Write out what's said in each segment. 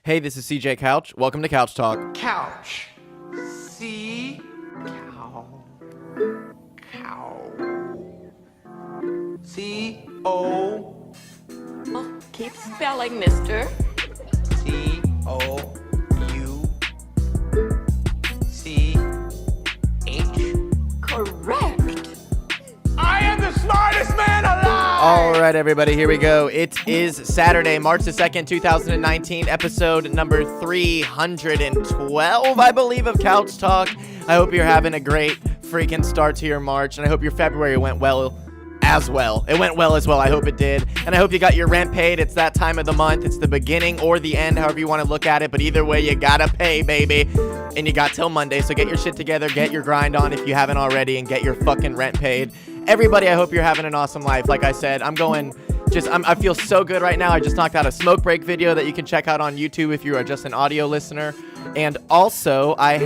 Hey, this is CJ Couch. Welcome to Couch Talk. Couch. C. Cow. Cow. C. O. Oh, keep spelling, mister. C. O. U. C. H. Correct. I am the smartest man alive! All right, everybody, here we go. It is Saturday, March the 2nd, 2019, episode number 312, I believe, of Couch Talk. I hope you're having a great freaking start to your March, and I hope your February went well as well. It went well as well. I hope it did. And I hope you got your rent paid. It's that time of the month. It's the beginning or the end, however you want to look at it. But either way, you gotta pay, baby. And you got till Monday. So get your shit together. Get your grind on if you haven't already. And get your fucking rent paid. Everybody, I hope you're having an awesome life. Like I said, I feel so good right now. I just knocked out a smoke break video that you can check out on YouTube if you are just an audio listener. And also, I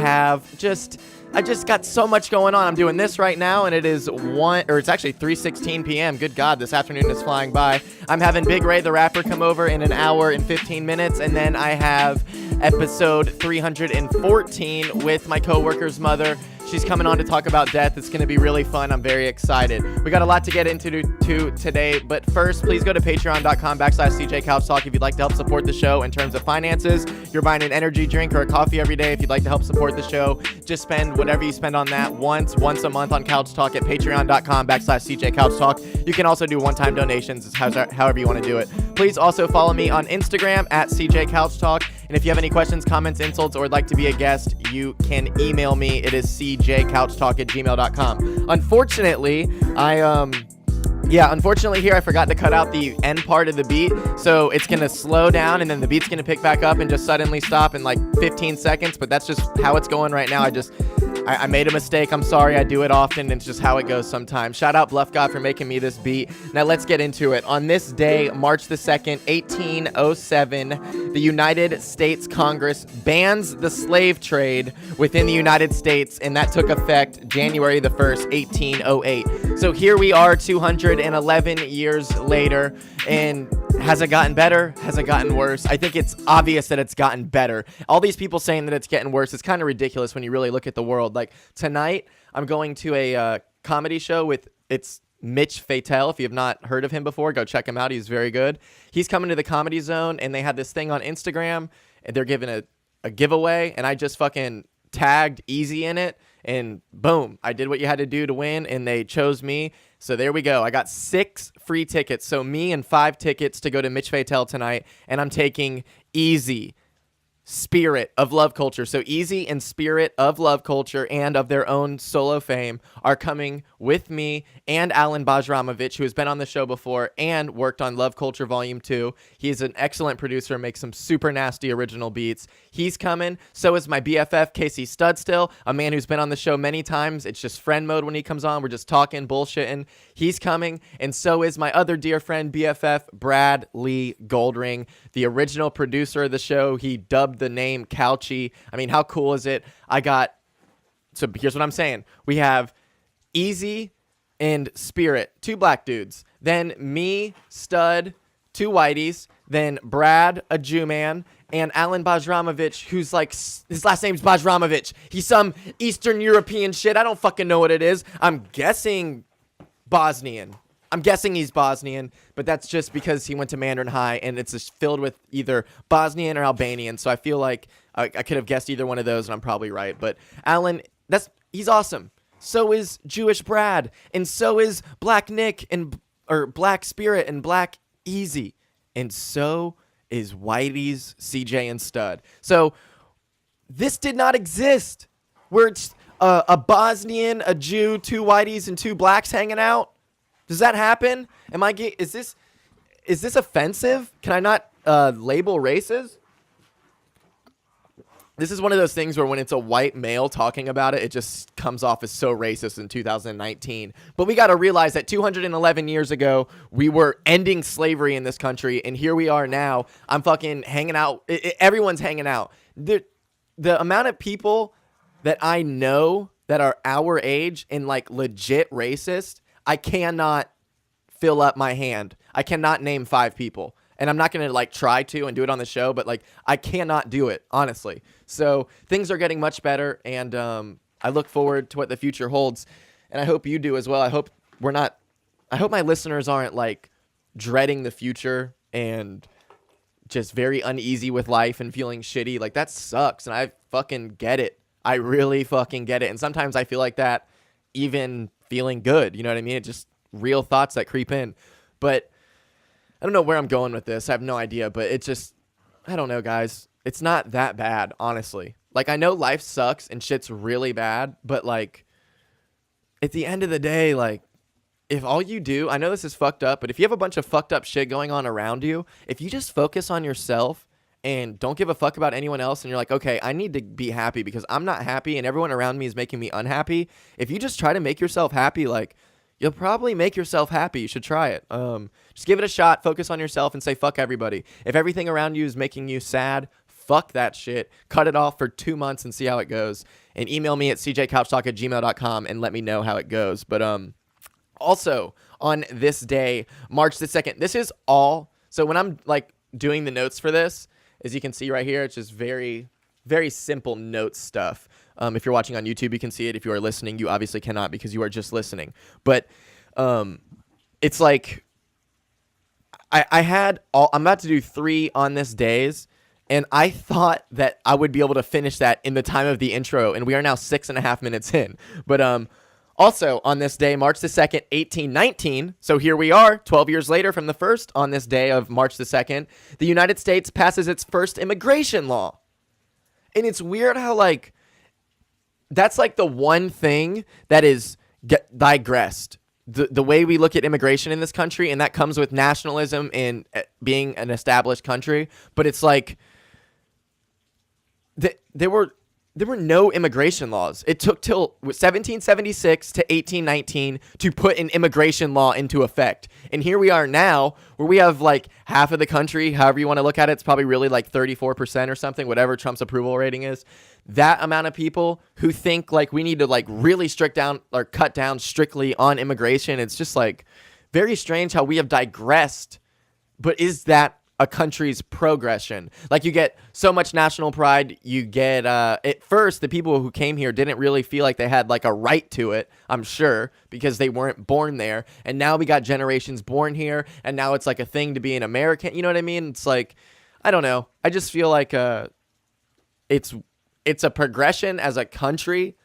just got so much going on. I'm doing this right now, and it's actually 3:16 p.m. Good God, this afternoon is flying by. I'm having Big Ray the Rapper come over in an hour and 15 minutes, and then I have episode 314 with my coworker's mother. She's coming on to talk about death. It's going to be really fun. I'm very excited. We got a lot to get into today, but first, please go to patreon.com/CJ Couch Talk if you'd like to help support the show in terms of finances. You're buying an energy drink or a coffee every day. If you'd like to help support the show, just spend whatever you spend on that once a month on Couch Talk at patreon.com/CJ Couch Talk. You can also do one-time donations, however you want to do it. Please also follow me on Instagram at CJ Couch Talk. And if you have any questions, comments, insults, or would like to be a guest, you can email me. It is cjcouchtalk@gmail.com. Unfortunately, unfortunately here I forgot to cut out the end part of the beat, so it's gonna slow down and then the beat's gonna pick back up and just suddenly stop in like 15 seconds, but that's just how it's going right now. I made a mistake. I'm sorry. I do it often. It's just how it goes sometimes. Shout out Bluff God for making me this beat. Now let's get into it. On this day, March the 2nd, 1807, the United States Congress bans the slave trade within the United States, and that took effect January the 1st, 1808. So here we are 211 years later, and has it gotten better? Has it gotten worse? I think it's obvious that it's gotten better. All these people saying that it's getting worse is kind of ridiculous when you really look at the world. Like tonight, I'm going to a comedy show it's Mitch Fatel. If you have not heard of him before, go check him out. He's very good. He's coming to the Comedy Zone, and they had this thing on Instagram, and they're giving a giveaway, and I just fucking tagged Easy in it, and boom, I did what you had to do to win, and they chose me. So there we go. I got 6 free tickets. So me and 5 tickets to go to Mitch Fatel tonight, and I'm taking Easy, Spirit of Love Culture. So Easy and Spirit of Love Culture and of their own solo fame are coming with me and Alan Bajramovich, who has been on the show before and worked on Love Culture Volume 2. He is an excellent producer, makes some super nasty original beats. He's coming. So is my BFF, Casey Studstill, a man who's been on the show many times. It's just friend mode when he comes on. We're just talking, bullshitting. He's coming. And so is my other dear friend, BFF, Brad Lee Goldring, the original producer of the show. He dubbed the name Couchy. I mean, how cool is it? So here's what I'm saying. We have Easy and Spirit, 2 black dudes. Then me, Stud, 2 whiteys. Then Brad, a Jew man. And Alan Bajramovich, who's like, his last name's Bajramovich. He's some Eastern European shit. I don't fucking know what it is. I'm guessing Bosnian. I'm guessing he's Bosnian, but that's just because he went to Mandarin High, and it's just filled with either Bosnian or Albanian. So I feel like I could have guessed either one of those, and I'm probably right. But Alan, he's awesome. So is Jewish Brad, and so is Black Nick or Black Spirit and Black Easy, and so is Whitey's CJ and Stud. So this did not exist. Where it's a Bosnian, a Jew, 2 whiteys, and 2 blacks hanging out. Does that happen? Is this offensive? Can I not label races? This is one of those things where when it's a white male talking about it, it just comes off as so racist in 2019. But we got to realize that 211 years ago, we were ending slavery in this country, and here we are now. I'm fucking hanging out. Everyone's hanging out. The amount of people that I know that are our age and like legit racist, I cannot fill up my hand. I cannot name 5 people. And I'm not going to like try to and do it on the show, but like I cannot do it, honestly. So things are getting much better, and I look forward to what the future holds. And I hope you do as well. I hope my listeners aren't like dreading the future and just very uneasy with life and feeling shitty. Like that sucks. And I fucking get it. I really fucking get it. And sometimes I feel like that even feeling good. You know what I mean? It's just real thoughts that creep in. But I don't know where I'm going with this. I have no idea. But it's just, I don't know, guys. It's not that bad, honestly. Like I know life sucks and shit's really bad. But like at the end of the day, like if all you do, I know this is fucked up, but if you have a bunch of fucked up shit going on around you, if you just focus on yourself and don't give a fuck about anyone else, and you're like, okay, I need to be happy because I'm not happy and everyone around me is making me unhappy. If you just try to make yourself happy, like you'll probably make yourself happy. You should try it. Just give it a shot. Focus on yourself and say fuck everybody. If everything around you is making you sad, fuck that shit. Cut it off for 2 months and see how it goes. And email me at cjcouchtalk@gmail.com and let me know how it goes. But also, on this day, March the 2nd, this is all, so when I'm, like, doing the notes for this, as you can see right here, it's just very, very simple notes stuff. If you're watching on YouTube, you can see it. If you are listening, you obviously cannot because you are just listening. But it's like, I'm about to do 3 on this days, and I thought that I would be able to finish that in the time of the intro, and we are now 6.5 minutes in. But, also, on this day, March the 2nd, 1819, so here we are, 12 years later from the first, on this day of March the 2nd, the United States passes its first immigration law. And it's weird how, like, that's, like, the one thing that is digressed. The way we look at immigration in this country, and that comes with nationalism and being an established country, but it's like, there were no immigration laws. It took till 1776 to 1819 to put an immigration law into effect. And here we are now where we have like half of the country, however you want to look at it, it's probably really like 34% or something, whatever Trump's approval rating is. That amount of people who think like we need to like really cut down strictly on immigration. It's just like very strange how we have digressed. But is that a country's progression? Like you get so much national pride, you get at first the people who came here didn't really feel like they had like a right to it, I'm sure, because they weren't born there, and now we got generations born here, and now it's like a thing to be an American, you know what I mean? It's like, I don't know, I just feel like it's a progression as a country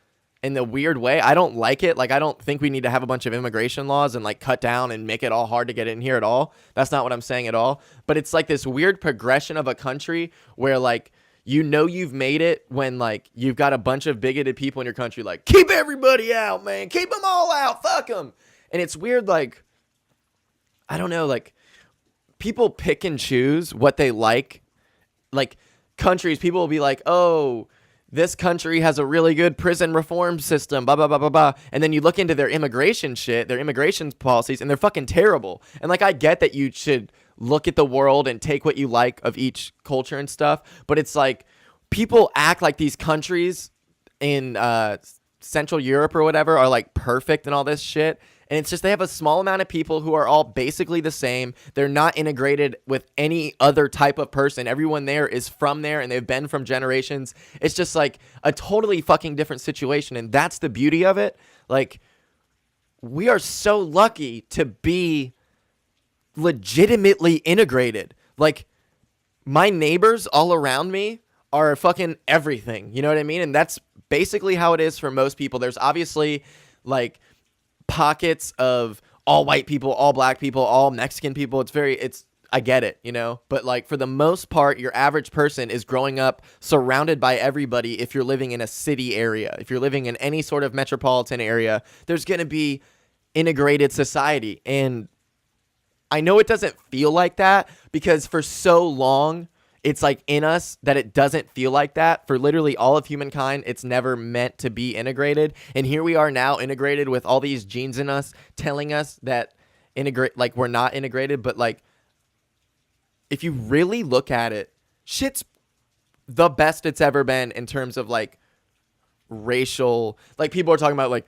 in the weird way. I don't like it. Like, I don't think we need to have a bunch of immigration laws and like cut down and make it all hard to get in here at all. That's not what I'm saying at all. But it's like this weird progression of a country where like, you know, you've made it when like you've got a bunch of bigoted people in your country, like keep everybody out, man, keep them all out, fuck them. And it's weird. Like, I don't know, like people pick and choose what they like countries. People will be like, oh, this country has a really good prison reform system, blah, blah, blah, blah, blah. And then you look into their immigration shit, their immigration policies, and they're fucking terrible. And, like, I get that you should look at the world and take what you like of each culture and stuff. But it's like people act like these countries in Central Europe or whatever are, like, perfect and all this shit. And it's just they have a small amount of people who are all basically the same. They're not integrated with any other type of person. Everyone there is from there, and they've been from generations. It's just like a totally fucking different situation, and that's the beauty of it. Like, we are so lucky to be legitimately integrated. Like, my neighbors all around me are fucking everything. You know what I mean? And that's basically how it is for most people. There's obviously, like, pockets of all white people, all black people, all Mexican people. I get it, you know, but like for the most part, your average person is growing up surrounded by everybody. If you're living in a city area, if you're living in any sort of metropolitan area, there's going to be integrated society. And I know it doesn't feel like that because for so long, it's like in us that it doesn't feel like that. For literally all of humankind, it's never meant to be integrated. And here we are now integrated with all these genes in us telling us that we're not integrated. But like, if you really look at it, shit's the best it's ever been in terms of like racial, like people are talking about like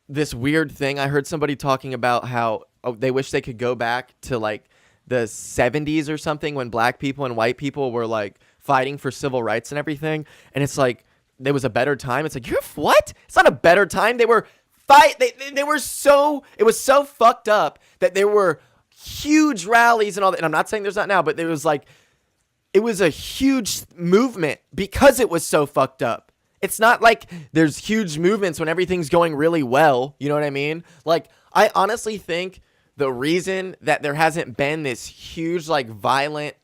this weird thing. I heard somebody talking about how they wish they could go back to like the 70s or something when black people and white people were like fighting for civil rights and everything. And it's like, there was a better time. It's like, you're what? It's not a better time. They were they were so, it was so fucked up that there were huge rallies and all that. And I'm not saying there's not now, but there was like, it was a huge movement because it was so fucked up. It's not like there's huge movements when everything's going really well. You know what I mean? Like, I honestly think the reason that there hasn't been this huge, like, violent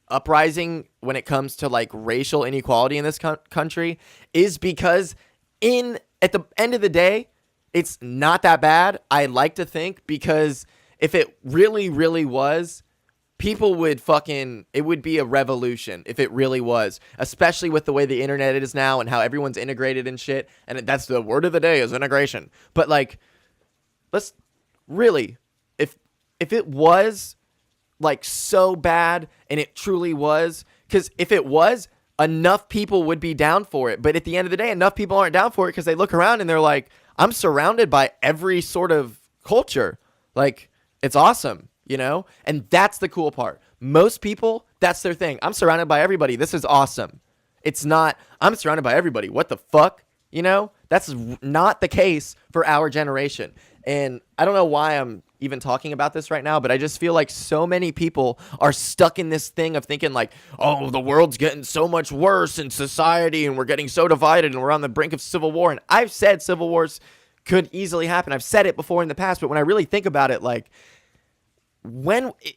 uprising when it comes to, like, racial inequality in this country is because at the end of the day, it's not that bad. I like to think, because if it really, really was, people would it would be a revolution if it really was, especially with the way the internet is now and how everyone's integrated and shit. And that's the word of the day, is integration. But like, let's really, if it was like so bad, and it truly was, because if it was, enough people would be down for it. But at the end of the day, enough people aren't down for it because they look around and they're like, I'm surrounded by every sort of culture. Like, it's awesome. You know? And that's the cool part. Most people, that's their thing. I'm surrounded by everybody. This is awesome. It's not, I'm surrounded by everybody. What the fuck? You know? That's not the case for our generation. And I don't know why I'm even talking about this right now, but I just feel like so many people are stuck in this thing of thinking like, oh, the world's getting so much worse in society and we're getting so divided and we're on the brink of civil war. And I've said civil wars could easily happen. I've said it before in the past, but when I really think about it, like,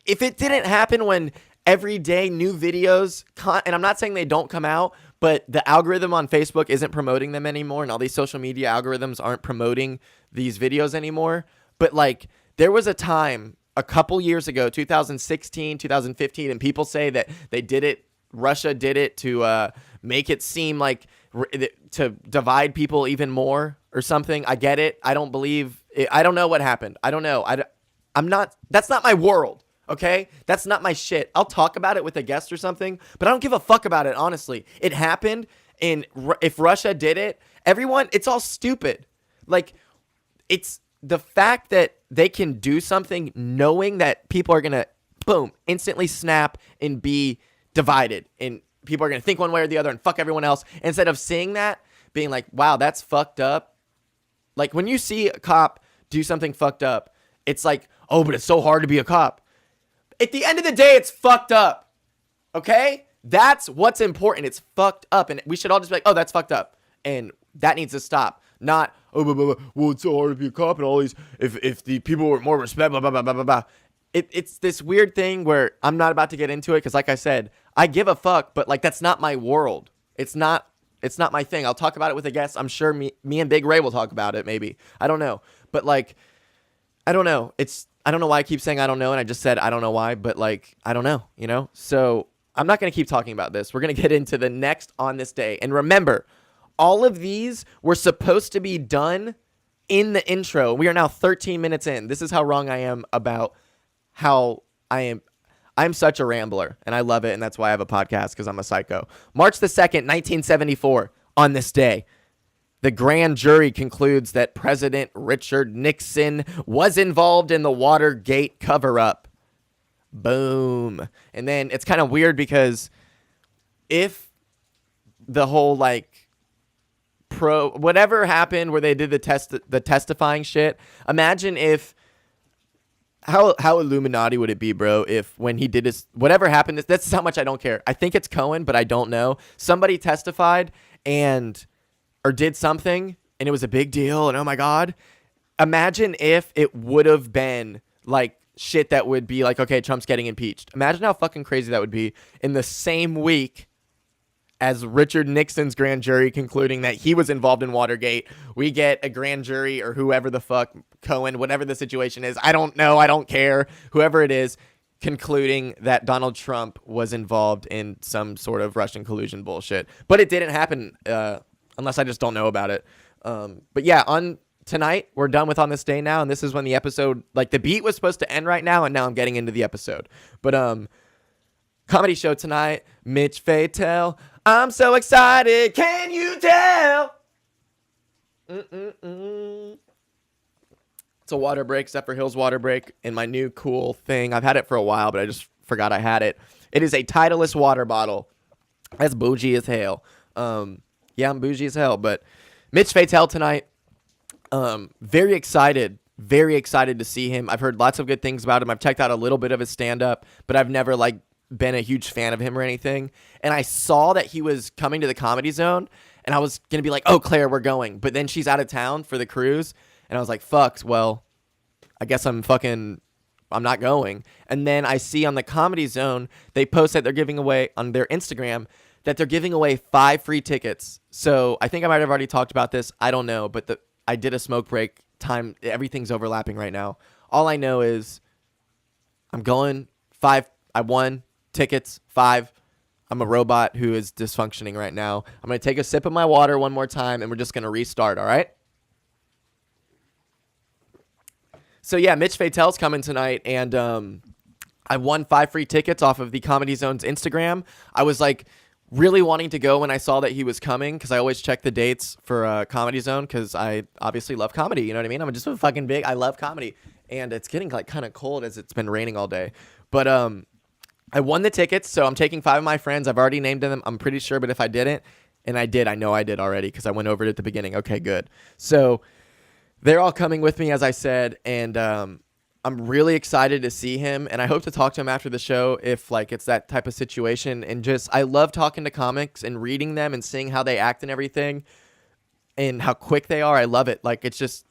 if it didn't happen when every day new videos, and I'm not saying they don't come out, but the algorithm on Facebook isn't promoting them anymore, and all these social media algorithms aren't promoting these videos anymore. But like, there was a time a couple years ago, 2016, 2015, and people say that they did it, Russia did it to make it seem like to divide people even more or something. I get it. I don't believe it. I don't know what happened. I don't know. That's not my world, okay? That's not my shit. I'll talk about it with a guest or something, but I don't give a fuck about it, honestly. It happened, and if Russia did it, it's all stupid. Like, it's the fact that they can do something knowing that people are going to, boom, instantly snap and be divided, and people are going to think one way or the other and fuck everyone else, instead of seeing that, being like, wow, that's fucked up. Like, when you see a cop do something fucked up, it's like, oh, but it's so hard to be a cop. At the end of the day, it's fucked up. Okay? That's what's important. It's fucked up. And we should all just be like, oh, that's fucked up. And that needs to stop. Not, oh, well, it's so hard to be a cop and all these, if the people were more respect, blah, blah, blah, blah, blah, blah. It's this weird thing where I'm not about to get into it because, like I said, I give a fuck, but like, that's not my world. It's not my thing. I'll talk about it with a guest. I'm sure me and Big Ray will talk about it, maybe. I don't know. But like, I don't know. I don't know why I keep saying I don't know, and I just said I don't know why, but like, I don't know, you know? So I'm not going to keep talking about this. We're going to get into the next on this day. And remember, all of these were supposed to be done in the intro. We are now 13 minutes in. This is how wrong I am about how I am. I'm such a rambler, and I love it, and that's why I have a podcast, because I'm a psycho. March the 2nd, 1974, on this day, the grand jury concludes that President Richard Nixon was involved in the Watergate cover-up. Boom. And then it's kind of weird because if the whole, like, whatever happened where they did the testifying shit, imagine if, how Illuminati would it be, bro, if when he did his, whatever happened, that's how much I don't care. I think it's Cohen, but I don't know. Somebody testified or did something, and it was a big deal, and oh my God. Imagine if it would have been like shit that would be like, okay, Trump's getting impeached. Imagine how fucking crazy that would be in the same week as Richard Nixon's grand jury concluding that he was involved in Watergate. We get a grand jury, or whoever the fuck, Cohen, whatever the situation is, I don't know, I don't care, whoever it is, concluding that Donald Trump was involved in some sort of Russian collusion bullshit. But it didn't happen, unless I just don't know about it. But yeah, on tonight, we're done with On This Day now, and this is when the episode, like, the beat was supposed to end right now, and now I'm getting into the episode. But comedy show tonight, Mitch Fatel. I'm so excited, can you tell? It's a water break, Zephyrhills water break, and my new cool thing. I've had it for a while, but I just forgot I had it. It is a Titleist water bottle. That's bougie as hell. Yeah, I'm bougie as hell, but Mitch Fatel tonight. Very excited to see him. I've heard lots of good things about him. I've checked out a little bit of his stand-up, but I've never been a huge fan of him or anything. And I saw that he was coming to the Comedy Zone, and I was gonna be like, "Oh, Claire, we're going." But then she's out of town for the cruise, and I was like, "Fuck, well, I guess I'm not going." And then I see on the Comedy Zone, they post that they're giving away on their Instagram that they're giving away 5 free tickets. So I think I might have already talked about this. I don't know, but I did a smoke break time. Everything's overlapping right now. All I know is I'm going 5. I won tickets 5. I'm a robot who is dysfunctioning right now. I'm going to take a sip of my water one more time, and we're just going to restart, all right? So, yeah, Mitch Fatel's coming tonight, and I won 5 free tickets off of the Comedy Zone's Instagram. I was, really wanting to go when I saw that he was coming, because I always check the dates for Comedy Zone, because I obviously love comedy, you know what I mean? I'm just a fucking big, I love comedy, and it's getting, kind of cold as it's been raining all day. But I won the tickets, so I'm taking 5 of my friends. I've already named them, I'm pretty sure, but if I didn't, and I know I did already, because I went over it at the beginning. Okay, good. So they're all coming with me, as I said, and I'm really excited to see him, and I hope to talk to him after the show if it's that type of situation. And just, I love talking to comics and reading them and seeing how they act and everything and how quick they are. I love it. It's just,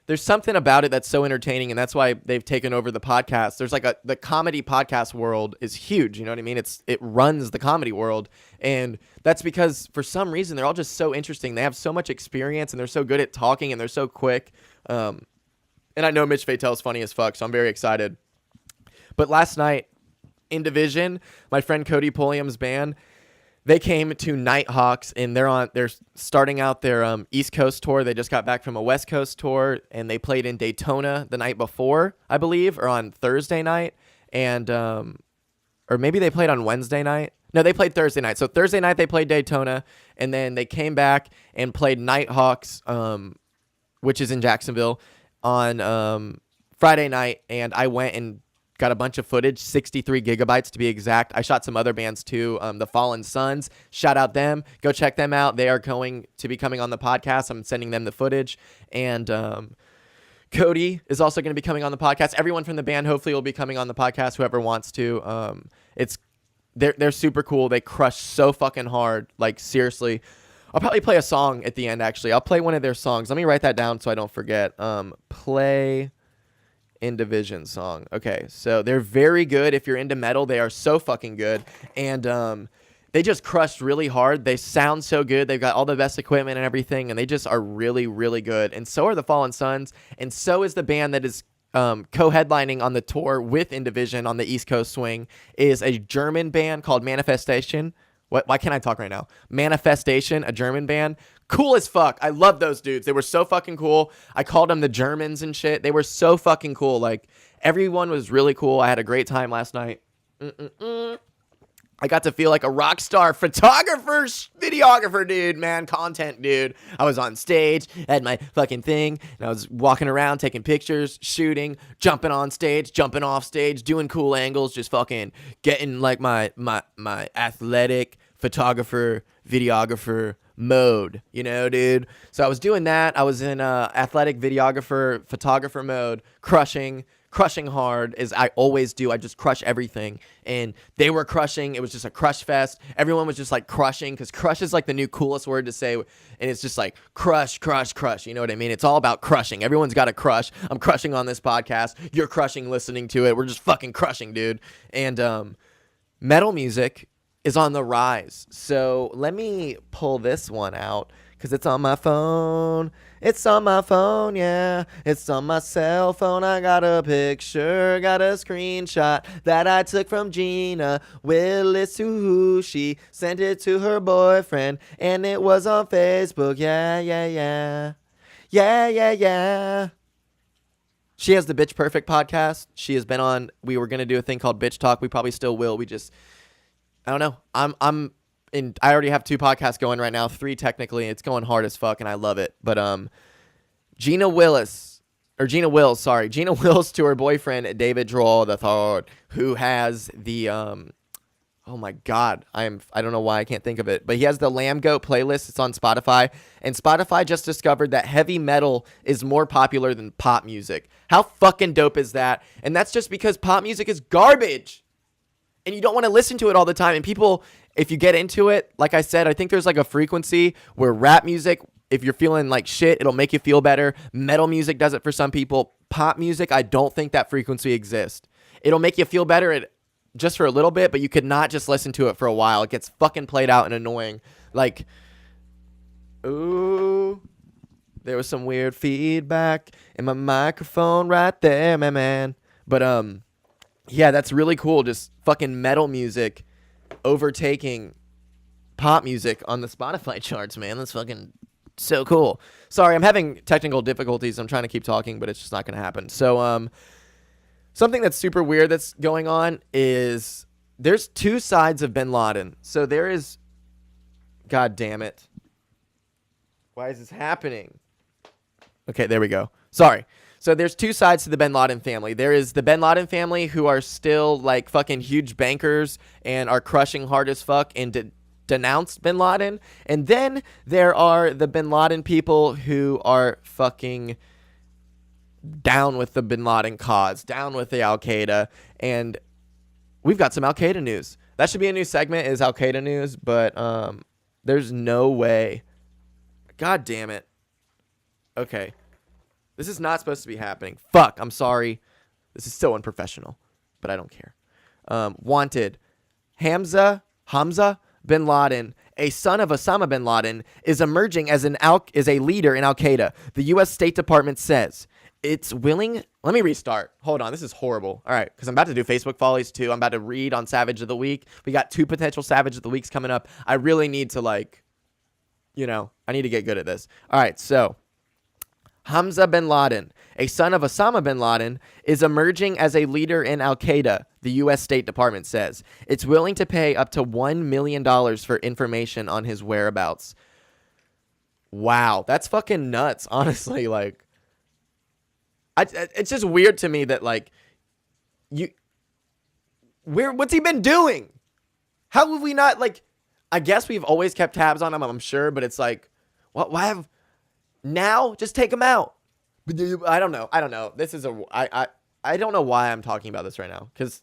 there's something about it that's so entertaining, and that's why they've taken over the podcast. There's the comedy podcast world is huge, you know what I mean? It runs the comedy world, and that's because for some reason they're all just so interesting. They have so much experience, and they're so good at talking, and they're so quick. And I know Mitch Fatel's funny as fuck, so I'm very excited. But last night, in Division, my friend Cody Pulliam's band, they came to Nighthawks, and they're starting out their East Coast tour. They just got back from a West Coast tour, and they played in Daytona the night before, I believe, or on Thursday night, and or maybe they played on Wednesday night. No, they played Thursday night. So Thursday night they played Daytona, and then they came back and played Nighthawks, which is in Jacksonville, on Friday night, and I went and got a bunch of footage, 63 gigabytes to be exact. I shot some other bands too, the Fallen Sons. Shout out them. Go check them out. They are going to be coming on the podcast. I'm sending them the footage. And Cody is also going to be coming on the podcast. Everyone from the band hopefully will be coming on the podcast, whoever wants to. They're super cool. They crush so fucking hard. Seriously. I'll probably play a song at the end, actually. I'll play one of their songs. Let me write that down so I don't forget. Play in Division song. Okay, so they're very good. If you're into metal, they are so fucking good. And they just crushed really hard. They sound so good. They've got all the best equipment and everything, and they just are really, really good. And so are the Fallen Sons, and so is the band that is co-headlining on the tour with In Division on the East Coast swing, is a German band called Manifestation. Why can't I talk right now? Manifestation, a German band. Cool as fuck. I love those dudes. They were so fucking cool. I called them the Germans and shit. They were so fucking cool. Everyone was really cool. I had a great time last night. I got to feel like a rock star photographer, videographer dude, man, content dude. I was on stage, had my fucking thing, and I was walking around, taking pictures, shooting, jumping on stage, jumping off stage, doing cool angles, just fucking getting my athletic photographer, videographer mode, dude. So I was doing that. I was in athletic videographer, photographer mode, crushing hard as I always do. I just crush everything, and they were crushing. It was just a crush fest. Everyone was just crushing, because crush is the new coolest word to say, and it's just crush, you know what I mean? It's all about crushing. Everyone's got a crush. I'm crushing on this podcast. You're crushing listening to it. We're just fucking crushing, dude. And metal music is on the rise. So let me pull this one out, because it's on my phone. It's on my phone, yeah. It's on my cell phone. I got a picture, got a screenshot that I took from Gina Willis, who she sent it to her boyfriend, and it was on Facebook. Yeah. She has the Bitch Perfect podcast. She has been on. We were going to do a thing called Bitch Talk. We probably still will. I don't know. I already have 2 podcasts going right now, 3 technically. It's going hard as fuck, and I love it. But Gina Willis or Gina Wills, sorry. Gina Wills to her boyfriend, David Droll III, who has the, oh my God, I don't know why I can't think of it, but he has the Lamb Goat playlist. It's on Spotify, and Spotify just discovered that heavy metal is more popular than pop music. How fucking dope is that? And that's just because pop music is garbage, and you don't want to listen to it all the time. And people, if you get into it, like I said, I think there's like a frequency where rap music, if you're feeling like shit, it'll make you feel better. Metal music does it for some people. Pop music, I don't think that frequency exists. It'll make you feel better just for a little bit, but you could not just listen to it for a while. It gets fucking played out and annoying. Like, ooh, there was some weird feedback in my microphone right there, my man. But yeah, that's really cool. Just fucking metal music overtaking pop music on the Spotify charts, man. That's fucking so cool. Sorry, I'm having technical difficulties. I'm trying to keep talking, but it's just not gonna happen. So something that's super weird that's going on is there's two sides of bin Laden. So there is, God damn it. Why is this happening? Okay, there we go. Sorry. So there's two sides to the bin Laden family. There is the bin Laden family who are still like fucking huge bankers and are crushing hard as fuck and denounce bin Laden. And then there are the bin Laden people who are fucking down with the bin Laden cause, down with the Al-Qaeda. And we've got some Al-Qaeda news. That should be a new segment, is Al-Qaeda news, but there's no way. God damn it. Okay. This is not supposed to be happening. Fuck, I'm sorry. This is so unprofessional, but I don't care. Wanted. Hamza bin Laden, a son of Osama bin Laden, is emerging as a leader in Al-Qaeda. The U.S. State Department says it's willing. Let me restart. Hold on. This is horrible. All right, because I'm about to do Facebook follies too. I'm about to read on Savage of the Week. We got 2 potential Savage of the Weeks coming up. I really need to I need to get good at this. All right, so Hamza bin Laden, a son of Osama bin Laden, is emerging as a leader in Al-Qaeda, the U.S. State Department says. It's willing to pay up to $1 million for information on his whereabouts. Wow, that's fucking nuts, honestly. Like, it's just weird to me that, like, what's he been doing? How have we not, like, I guess we've always kept tabs on him, I'm sure, but it's like, why have... Now, just take him out. I don't know. This is I don't know why I'm talking about this right now, because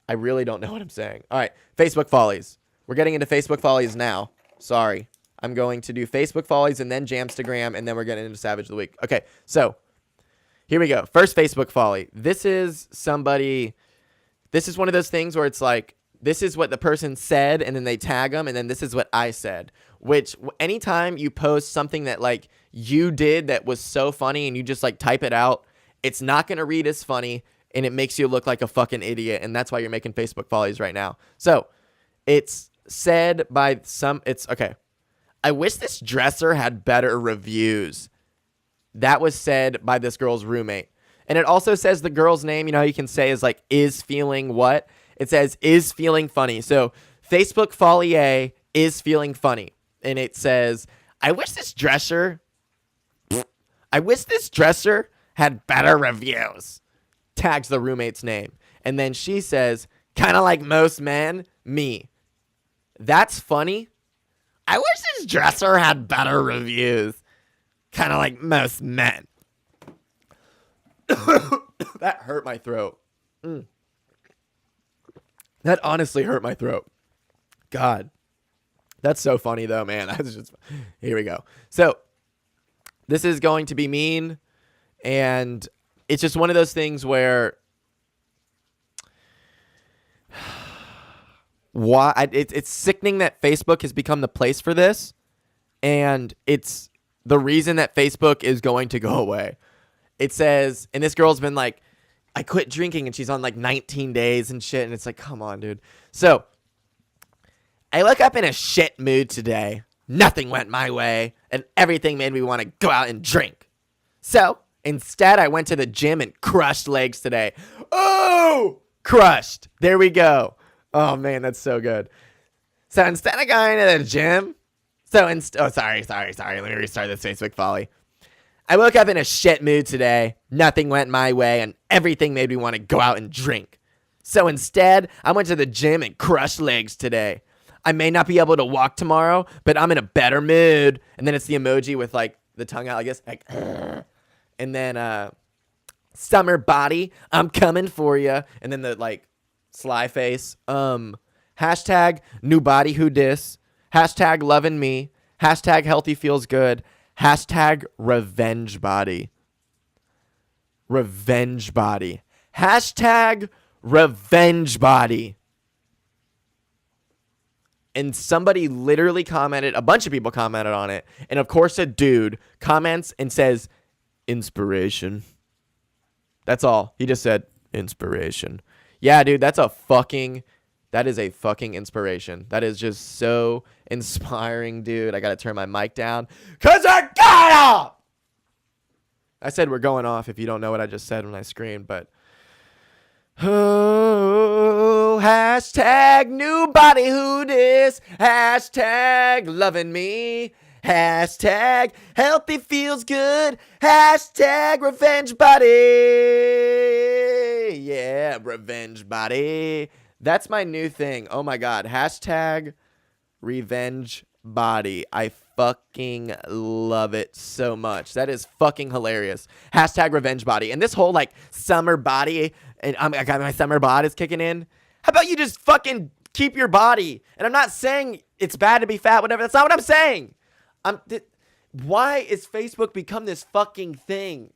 I really don't know what I'm saying. All right, Facebook follies. We're getting into Facebook follies now. Sorry. I'm going to do Facebook follies and then Jamstagram, and then we're getting into Savage of the Week. Okay, so here we go. First Facebook folly. This is one of those things where it's like, this is what the person said, and then they tag them, and then this is what I said. Which, anytime you post something that, like, you did that was so funny and you just, like, type it out, it's not going to read as funny, and it makes you look like a fucking idiot, and that's why you're making Facebook follies right now. So, it's said by okay. I wish this dresser had better reviews. That was said by this girl's roommate. And it also says the girl's name, you know how you can say is, like, is feeling what? It says, is feeling funny. So, Facebook folly A is feeling funny. And it says, I wish this dresser had better reviews. Tags the roommate's name. And then she says, kind of like most men, me. That's funny. I wish this dresser had better reviews. Kind of like most men. That hurt my throat. That honestly hurt my throat. God. That's so funny, though, man. Here we go. So, this is going to be mean, and it's just one of those things where it's sickening that Facebook has become the place for this, and it's the reason that Facebook is going to go away. It says, and this girl's been like, I quit drinking, and she's on like 19 days and shit, and it's like, come on, dude. So, I woke up in a shit mood today. Nothing went my way, and everything made me want to go out and drink. So, instead, I went to the gym and crushed legs today. Oh! Crushed. There we go. Oh, man, that's so good. So, instead of going to the gym... sorry. Let me restart this Facebook folly. I woke up in a shit mood today. Nothing went my way, and everything made me want to go out and drink. So instead, I went to the gym and crushed legs today. I may not be able to walk tomorrow, but I'm in a better mood. And then it's the emoji with like the tongue out, I guess. Like, and then summer body, I'm coming for you. And then the like sly face. Hashtag new body who dis. Hashtag loving me. Hashtag healthy feels good. Hashtag revenge body. Revenge body. Hashtag revenge body. And somebody literally commented, a bunch of people commented on it. And of course, a dude comments and says, inspiration. That's all. He just said, inspiration. Yeah, dude, that is a fucking inspiration. That is just so inspiring, dude. I got to turn my mic down because I got up. I said we're going off if you don't know what I just said when I screamed, but. Oh, hashtag new body who dis. Hashtag loving me. Hashtag healthy feels good. Hashtag revenge body. Yeah, revenge body. That's my new thing. Oh my God. Hashtag revenge body. I fucking love it so much. That is fucking hilarious. Hashtag revenge body. And this whole like summer body, and I got my summer bod is kicking in. How about you just fucking keep your body? And I'm not saying it's bad to be fat, whatever. That's not what I'm saying. Why is Facebook become this fucking thing?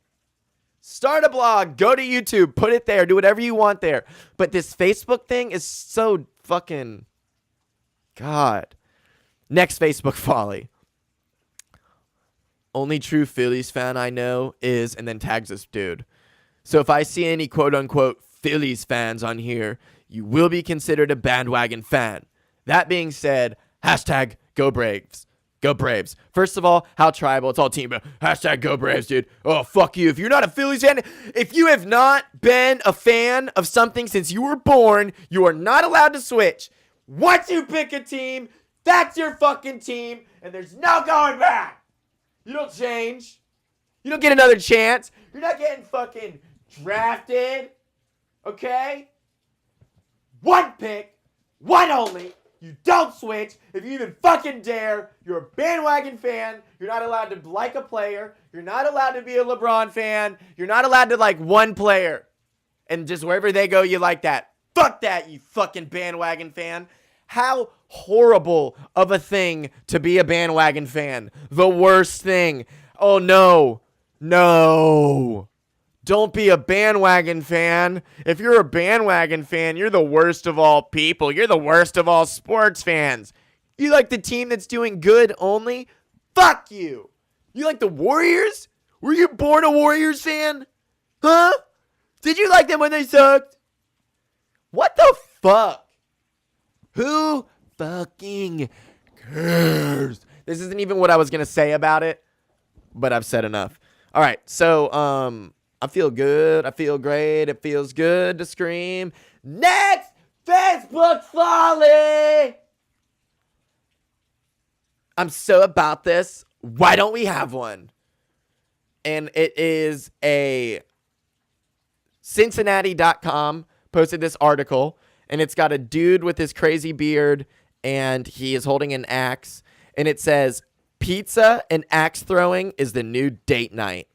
Start a blog, go to YouTube, put it there, do whatever you want there. But this Facebook thing is so fucking, God. Next Facebook folly. Only true Phillies fan I know is, and then tags this dude. So if I see any quote unquote Phillies fans on here, you will be considered a bandwagon fan. That being said, hashtag go Braves. Go Braves. First of all, how tribal. It's all team. But hashtag go Braves, dude. Oh, fuck you. If you're not a Phillies fan, if you have not been a fan of something since you were born, you are not allowed to switch. Once you pick a team, that's your fucking team, and there's no going back. You don't change. You don't get another chance. You're not getting fucking drafted. Okay? One pick. One only. You don't switch. If you even fucking dare, you're a bandwagon fan. You're not allowed to like a player. You're not allowed to be a LeBron fan. You're not allowed to like one player. And just wherever they go, you like that. Fuck that, you fucking bandwagon fan. How horrible of a thing to be a bandwagon fan. The worst thing. Oh, no. No. Don't be a bandwagon fan. If you're a bandwagon fan, you're the worst of all people. You're the worst of all sports fans. You like the team that's doing good only? Fuck you. You like the Warriors? Were you born a Warriors fan? Huh? Did you like them when they sucked? What the fuck? Who fucking cares? This isn't even what I was going to say about it, but I've said enough. All right, so I feel good. I feel great. It feels good to scream. Next Facebook folly. I'm so about this. Why don't we have one? And it is a Cincinnati.com posted this article, and it's got a dude with his crazy beard, and he is holding an axe, and it says, pizza and axe throwing is the new date night.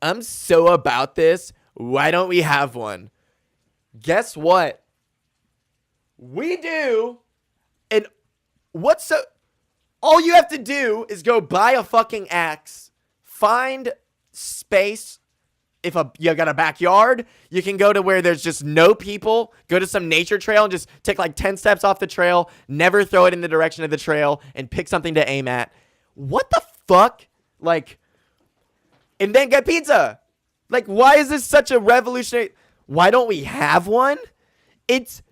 I'm so about this. Why don't we have one? Guess what? We do. And all you have to do is go buy a fucking axe. Find space. If you got a backyard, you can go to where there's just no people. Go to some nature trail and just take like 10 steps off the trail. Never throw it in the direction of the trail and pick something to aim at. What the fuck? Like, and then get pizza. Like, why is this such a revolutionary? Why don't we have one? It's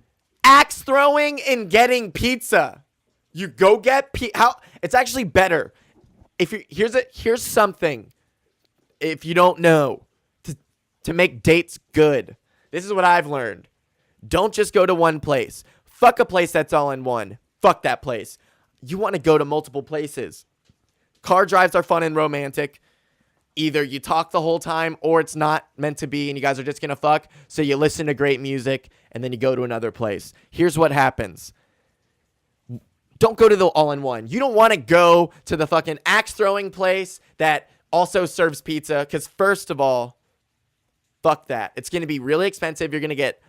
axe throwing and getting pizza. You go get it's actually better. Here's something. If you don't know, to make dates good. This is what I've learned. Don't just go to one place. Fuck a place that's all in one. Fuck that place. You want to go to multiple places. Car drives are fun and romantic. either you talk the whole time or it's not meant to be and you guys are just going to fuck. So you listen to great music and then you go to another place. Here's what happens. Don't go to the all-in-one. You don't want to go to the fucking axe throwing place that also serves pizza because first of all, fuck that. It's going to be really expensive. You're going to get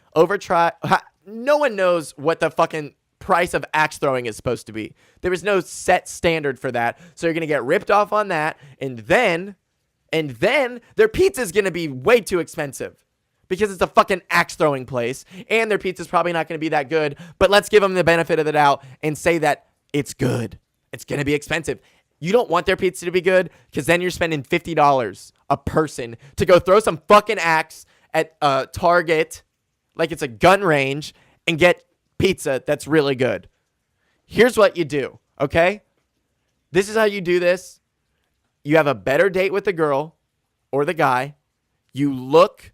no one knows what the fucking price of axe throwing is supposed to be. There is no set standard for that. So you're going to get ripped off on that. And then their pizza is going to be way too expensive because it's a fucking axe throwing place. And their pizza is probably not going to be that good. But let's give them the benefit of the doubt and say that it's good. It's going to be expensive. You don't want their pizza to be good because then you're spending $50 a person to go throw some fucking axe at Target like it's a gun range and get pizza that's really good. Here's what you do, okay? This is how you do this. You have a better date with the girl or the guy. You look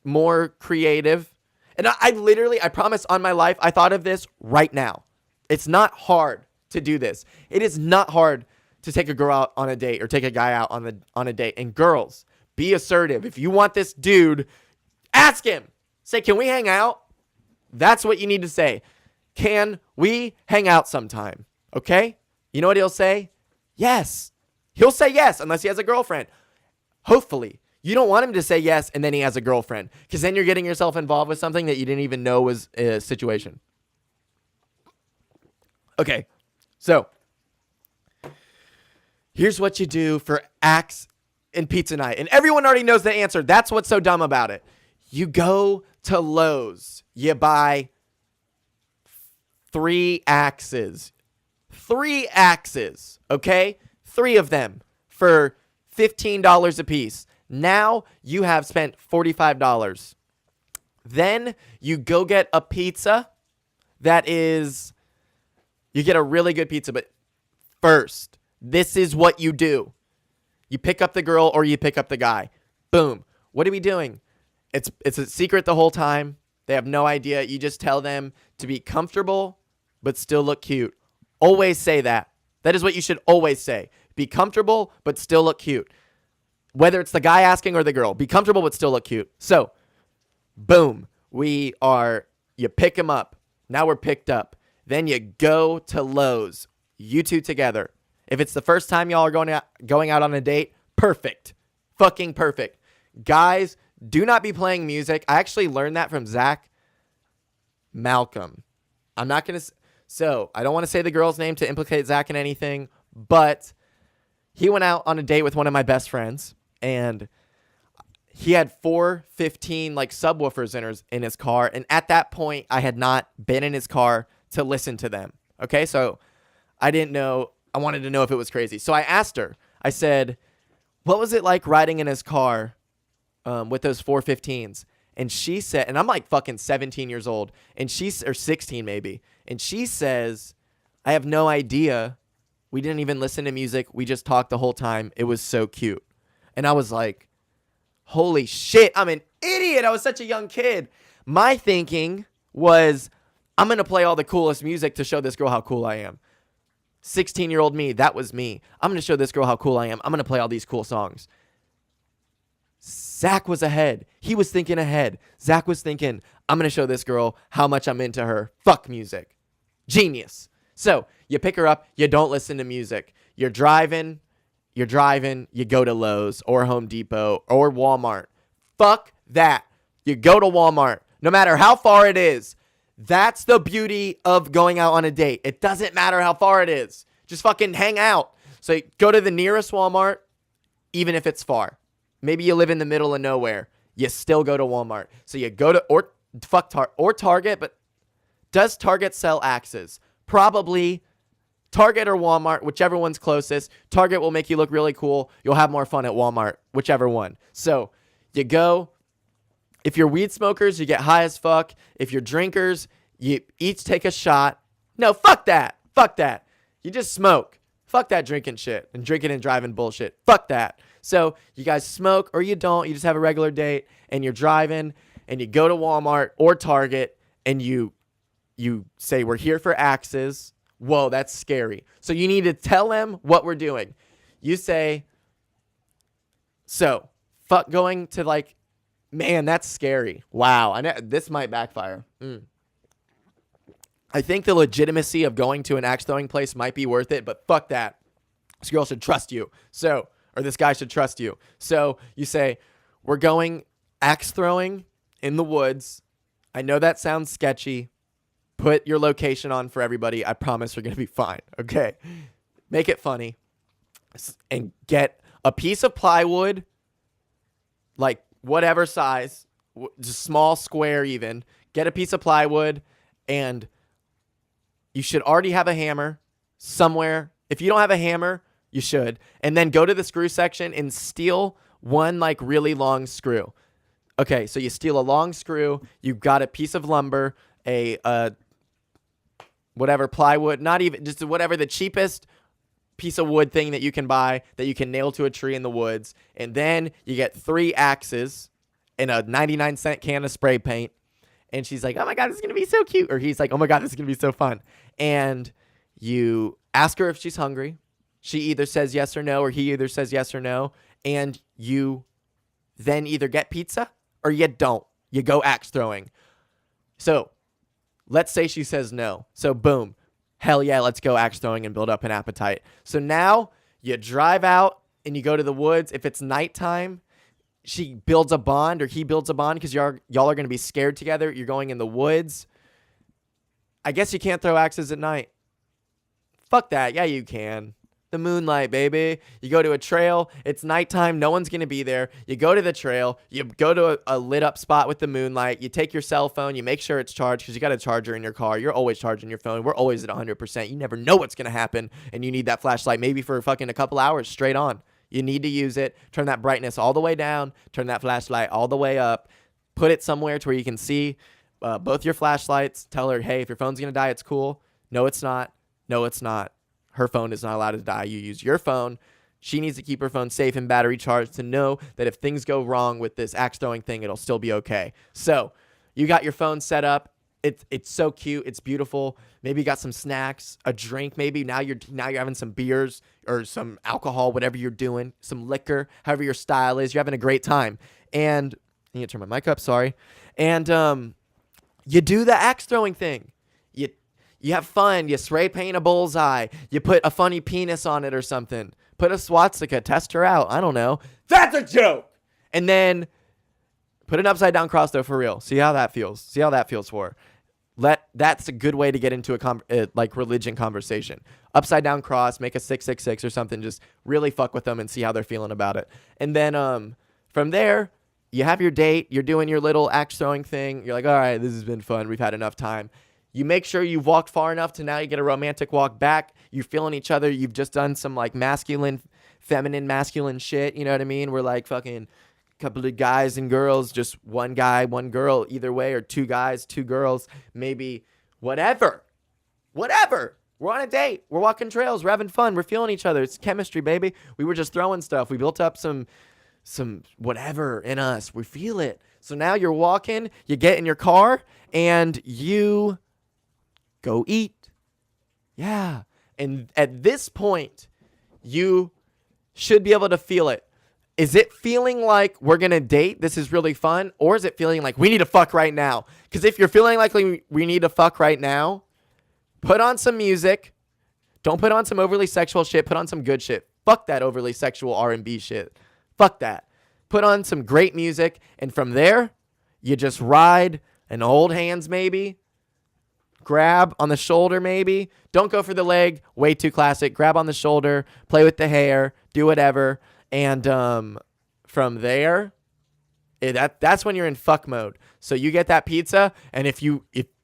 more creative. And I promise on my life, I thought of this right now. It's not hard to do this. It is not hard to take a girl out on a date or take a guy out on a date. And girls, be assertive. If you want this dude, ask him. Say, can we hang out? That's what you need to say. Can we hang out sometime? Okay? You know what he'll say? Yes. He'll say yes unless he has a girlfriend. Hopefully. You don't want him to say yes and then he has a girlfriend because then you're getting yourself involved with something that you didn't even know was a situation. Okay. So, here's what you do for axe and pizza night. And everyone already knows the answer. That's what's so dumb about it. You go to Lowe's. You buy 3 axes. 3 axes, okay? 3 of them for $15 a piece. Now you have spent $45. Then you go get a pizza you get a really good pizza. But first, this is what you do. You pick up the girl or you pick up the guy. Boom. What are we doing? It's a secret the whole time. They have no idea. You just tell them to be comfortable but still look cute. Always say that. That is what you should always say. Be comfortable but still look cute. Whether it's the guy asking or the girl. Be comfortable but still look cute. So, boom. You pick them up. Now we're picked up. Then you go to Lowe's. You two together. If it's the first time y'all are going out on a date, perfect. Fucking perfect. Guys, do not be playing music. I actually learned that from Zach Malcolm. I'm not going to... So, I don't want to say the girl's name to implicate Zach in anything, but he went out on a date with one of my best friends, and he had 415 like subwoofers in his car, and at that point, I had not been in his car to listen to them. Okay, so I didn't know. I wanted to know if it was crazy. So I asked her. I said, what was it like riding in his car with those 415s? And she said, and I'm like fucking 17 years old, and or 16 maybe. And she says, I have no idea. We didn't even listen to music. We just talked the whole time. It was so cute. And I was like, holy shit, I'm an idiot. I was such a young kid. My thinking was, I'm going to play all the coolest music to show this girl how cool I am. 16-year-old me, that was me. I'm going to show this girl how cool I am. I'm going to play all these cool songs. Zach was ahead. He was thinking ahead. Zach was thinking, I'm going to show this girl how much I'm into her. Fuck music. Genius. So you pick her up. You don't listen to music. You're driving. You go to Lowe's or Home Depot or Walmart. Fuck that. You go to Walmart. No matter how far it is. That's the beauty of going out on a date. It doesn't matter how far it is. Just fucking hang out. So you go to the nearest Walmart, even if it's far. Maybe you live in the middle of nowhere. You still go to Walmart. So you go to, or Target, but does Target sell axes? Probably. Target or Walmart, whichever one's closest. Target will make you look really cool. You'll have more fun at Walmart, whichever one. So you go. If you're weed smokers, you get high as fuck. If you're drinkers, you each take a shot. No, fuck that. Fuck that. You just smoke. Fuck that drinking shit and drinking and driving bullshit. Fuck that. So you guys smoke or you don't. You just have a regular date and you're driving and you go to Walmart or Target and you say, we're here for axes. Whoa, that's scary. So you need to tell them what we're doing. You say, So, fuck going to like, man, that's scary. Wow. This might backfire. I think the legitimacy of going to an axe throwing place might be worth it, but fuck that. This girl should trust you. Or this guy should trust you. So you say, we're going axe throwing in the woods. I know that sounds sketchy. Put your location on for everybody. I promise you're going to be fine. Okay. Make it funny. And get a piece of plywood, like whatever size, just small square even. Get a piece of plywood, and you should already have a hammer somewhere. If you don't have a hammer, you should. And then go to the screw section and steal one like really long screw. Okay, so you steal a long screw. You've got a piece of lumber, a whatever plywood, not even, just whatever the cheapest piece of wood thing that you can buy that you can nail to a tree in the woods. And then you get 3 axes and a 99-cent can of spray paint. And she's like, oh my God, this is going to be so cute. Or he's like, oh my God, this is going to be so fun. And you ask her if she's hungry. She either says yes or no, or he either says yes or no. And you then either get pizza or you don't. You go axe throwing. So let's say she says no. So boom. Hell yeah, let's go axe throwing and build up an appetite. So now you drive out and you go to the woods. If it's nighttime, she builds a bond or he builds a bond because y'all are going to be scared together. You're going in the woods. I guess you can't throw axes at night. Fuck that. Yeah, you can. The moonlight, baby. You go to a trail. It's nighttime. No one's going to be there. You go to the trail. You go to a lit up spot with the moonlight. You take your cell phone. You make sure it's charged because you got a charger in your car. You're always charging your phone. We're always at 100%. You never know what's going to happen. And you need that flashlight maybe for fucking a couple hours straight on. You need to use it. Turn that brightness all the way down. Turn that flashlight all the way up. Put it somewhere to where you can see both your flashlights. Tell her, hey, if your phone's going to die, it's cool. No, it's not. No, it's not. Her phone is not allowed to die. You use your phone. She needs to keep her phone safe and battery charged to know that if things go wrong with this axe throwing thing, it'll still be okay. So you got your phone set up. It's so cute. It's beautiful. Maybe you got some snacks, a drink. Maybe now you're having some beers or some alcohol, whatever you're doing, some liquor, however your style is. You're having a great time. And I need to turn my mic up. Sorry. And you do the axe throwing thing. You have fun. You spray paint a bullseye. You put a funny penis on it or something. Put a swastika. Test her out. I don't know. That's a joke. And then put an upside down cross though for real. See how that feels. See how that feels for her. That's a good way to get into a like religion conversation. Upside down cross. Make a 666 or something. Just really fuck with them and see how they're feeling about it. And then from there, you have your date. You're doing your little axe throwing thing. You're like, all right, this has been fun. We've had enough time. You make sure you've walked far enough to now you get a romantic walk back. You're feeling each other. You've just done some like feminine, masculine shit. You know what I mean? We're like fucking couple of guys and girls, just one guy, one girl, either way, or 2 guys, 2 girls, maybe whatever. We're on a date. We're walking trails. We're having fun. We're feeling each other. It's chemistry, baby. We were just throwing stuff. We built up some whatever in us. We feel it. So now you're walking, you get in your car, and you go eat. Yeah. And at this point, you should be able to feel it. Is it feeling like we're going to date? This is really fun. Or is it feeling like we need to fuck right now? Because if you're feeling like we need to fuck right now, put on some music. Don't put on some overly sexual shit. Put on some good shit. Fuck that overly sexual R&B shit. Fuck that. Put on some great music. And from there, you just ride and hold hands maybe. Grab on the shoulder maybe. Don't go for the leg. Way too classic. Grab on the shoulder. Play with the hair. Do whatever. And from there, that's when you're in fuck mode. So you get that pizza, and if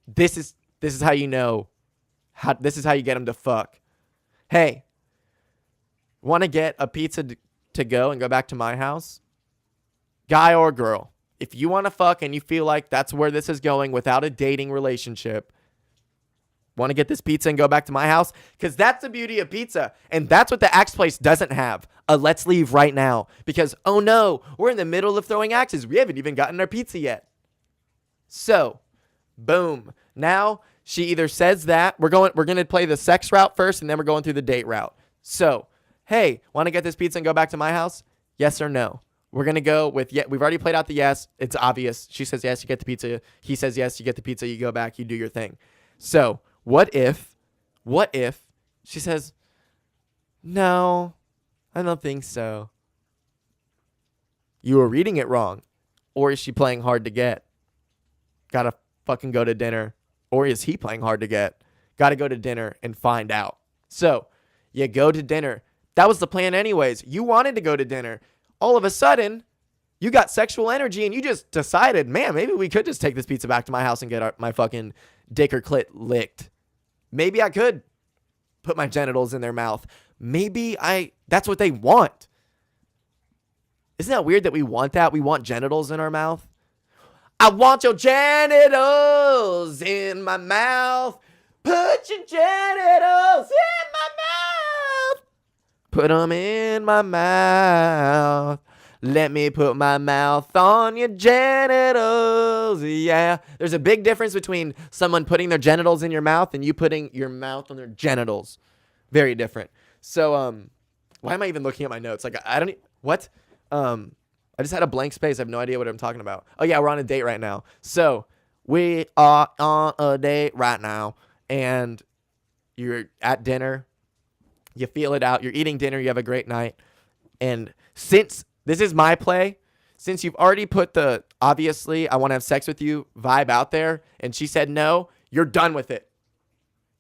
this is how you know this is how you get them to fuck. Hey, want to get a pizza to go and go back to my house? Guy or girl, if you want to fuck and you feel like that's where this is going without a dating relationship, want to get this pizza and go back to my house? Because that's the beauty of pizza. And that's what the axe place doesn't have. Let's leave right now. Because, oh no, we're in the middle of throwing axes. We haven't even gotten our pizza yet. So, boom. Now, she either says that. We're going to play the sex route first, and then we're going through the date route. So, hey, want to get this pizza and go back to my house? Yes or no? We're going to go with, we've already played out the yes. It's obvious. She says yes, you get the pizza. He says yes, you get the pizza. You go back, you do your thing. So what if she says, no, I don't think so. You were reading it wrong. Or is she playing hard to get? Gotta fucking go to dinner. Or is he playing hard to get? Gotta go to dinner and find out. So you go to dinner. That was the plan anyways. You wanted to go to dinner. All of a sudden, you got sexual energy and you just decided, man, maybe we could just take this pizza back to my house and get my fucking dick or clit licked. Maybe I could put my genitals in their mouth. Maybe that's what they want. Isn't that weird that we want that? We want genitals in our mouth. I want your genitals in my mouth. Put your genitals in my mouth. Put them in my mouth. Let me put my mouth on your genitals. Yeah. There's a big difference between someone putting their genitals in your mouth and you putting your mouth on their genitals. Very different. So, why am I even looking at my notes? Like, I don't, what? I just had a blank space. I have no idea what I'm talking about. Oh yeah, we're on a date right now. So we are on a date right now and you're at dinner. You feel it out. You're eating dinner. You have a great night. And since this is my play, since you've already put the obviously I want to have sex with you vibe out there and she said no, you're done with it.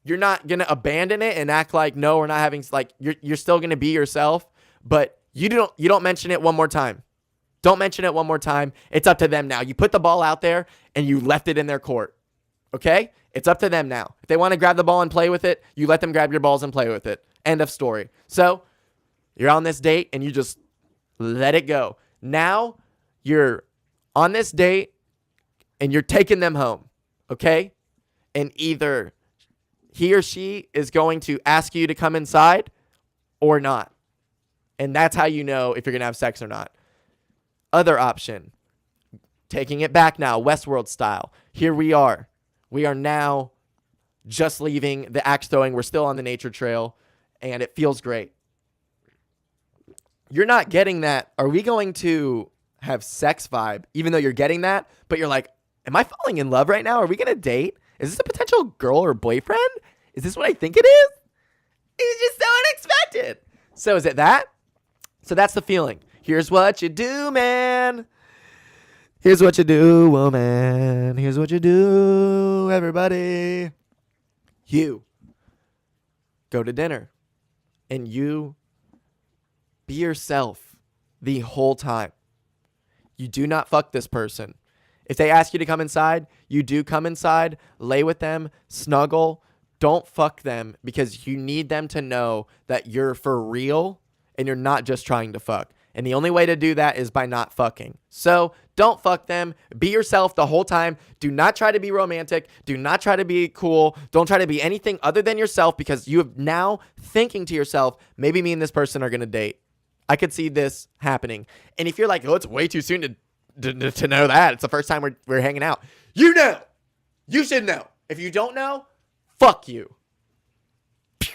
You're not going to abandon it and act like, no, we're not having, like, you're still going to be yourself, but you don't mention it one more time. Don't mention it one more time. It's up to them now. You put the ball out there and you left it in their court. Okay? It's up to them now. If they want to grab the ball and play with it, you let them grab your balls and play with it. End of story. So you're on this date and you just let it go. Now you're on this date and you're taking them home. Okay? And either he or she is going to ask you to come inside or not. And that's how you know if you're going to have sex or not. Other option, taking it back now, Westworld style. Here we are. We are now just leaving the axe throwing. We're still on the nature trail, and it feels great. You're not getting that. Are we going to have sex vibe, even though you're getting that? But you're like, am I falling in love right now? Are we going to date? Is this a potential girl or boyfriend? Is this what I think it is? It's just so unexpected. So is it that? So that's the feeling. Here's what you do, man. Here's what you do, woman. Here's what you do, everybody. You go to dinner and you be yourself the whole time. You do not fuck this person. If they ask you to come inside, you do come inside, lay with them, snuggle. Don't fuck them because you need them to know that you're for real and you're not just trying to fuck. And the only way to do that is by not fucking. So don't fuck them. Be yourself the whole time. Do not try to be romantic. Do not try to be cool. Don't try to be anything other than yourself because you have now thinking to yourself, maybe me and this person are going to date. I could see this happening. And if you're like, oh, it's way too soon to know that. It's the first time we're hanging out. You know. You should know. If you don't know, fuck you. That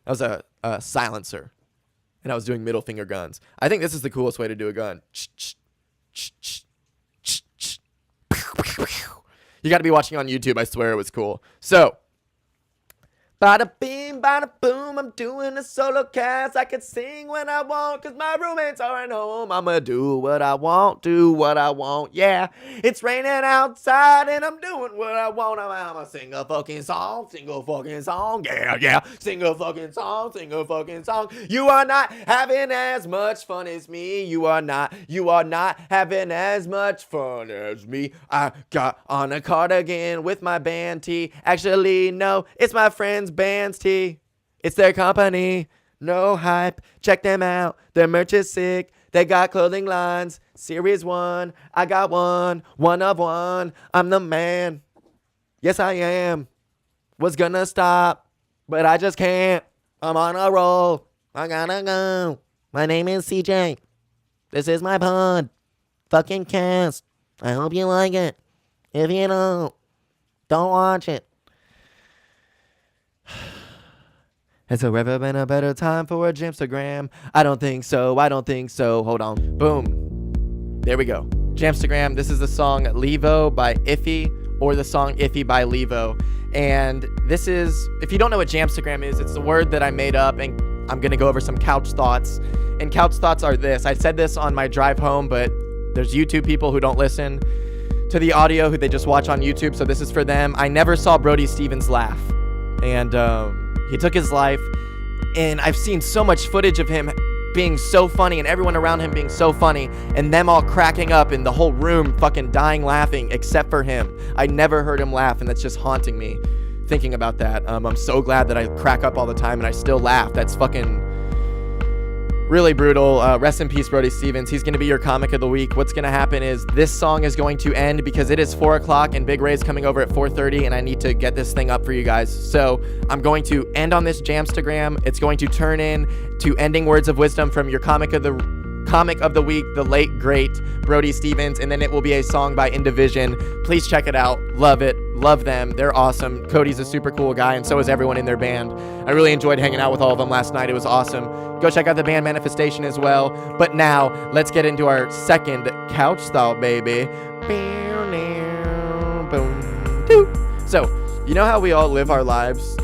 was a silencer. And I was doing middle finger guns. I think this is the coolest way to do a gun. You got to be watching on YouTube. I swear it was cool. So, bada bing, bada boom. I'm doing a solo cast. I can sing when I want because my roommates are at home. I'm going to do what I want, Yeah, it's raining outside and I'm doing what I want. I'm going to sing a fucking song. Yeah. Sing a fucking song. You are not having as much fun as me. You are not having as much fun as me. I got on a cardigan with my band tee. Actually, no, it's my friend's band's tee. It's their company. No hype. Check them out. Their merch is sick. They got clothing lines. Series 1. I got one. One of one. I'm the man. Yes, I am. Was gonna stop, but I just can't. I'm on a roll. I gotta go. My name is CJ. This is my pod. Fucking cast. I hope you like it. If you don't watch it. Has there ever been a better time for a Jamstagram? I don't think so. I don't think so. Hold on. Boom. There we go. Jamstagram. This is the song Levo by Iffy, or the song Iffy by Levo. And this is, if you don't know what Jamstagram is, it's the word that I made up, and I'm going to go over some couch thoughts. And couch thoughts are this. I said this on my drive home, but there's YouTube people who don't listen to the audio, who they just watch on YouTube, so this is for them. I never saw Brody Stevens laugh. And he took his life, and I've seen so much footage of him being so funny and everyone around him being so funny and them all cracking up and the whole room fucking dying laughing except for him. I never heard him laugh, and that's just haunting me thinking about that. I'm so glad that I crack up all the time and I still laugh. That's fucking really brutal. Rest in peace, Brody Stevens. He's going to be your comic of the week. What's going to happen is this song is going to end because it is 4 o'clock and Big Ray's coming over at 4:30, and I need to get this thing up for you guys. So I'm going to end on this Jamstagram. It's going to turn in to ending words of wisdom from your comic of the week, the late great Brody Stevens, and then it will be a song by Indivision. Please check it out. Love it. Love them. They're awesome. Cody's a super cool guy, and so is everyone in their band. I really enjoyed hanging out with all of them last night. It was awesome. Go check out the band Manifestation as well. But now, let's get into our second couch thought, baby. So, you know how we all live our lives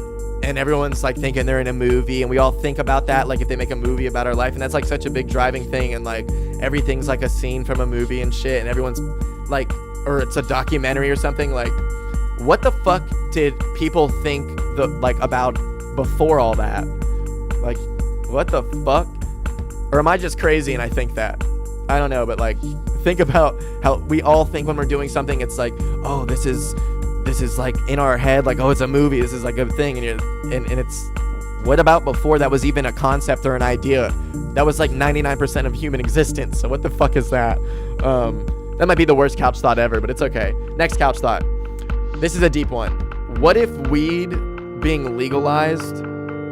and everyone's like thinking they're in a movie, and we all think about that, like if they make a movie about our life, and that's like such a big driving thing, and like everything's like a scene from a movie and shit, and everyone's like, or it's a documentary or something. Like, what the fuck did people think about before all that? Like, what the fuck? Or am I just crazy and I think that? I don't know, but like, think about how we all think when we're doing something. It's like, oh, this is like in our head, like, oh, it's a movie, this is like a thing, and it's, what about before that was even a concept or an idea? That was like 99% of human existence. So what the fuck is that? That might be the worst couch thought ever, but it's okay. Next couch thought. This is a deep one. What if weed being legalized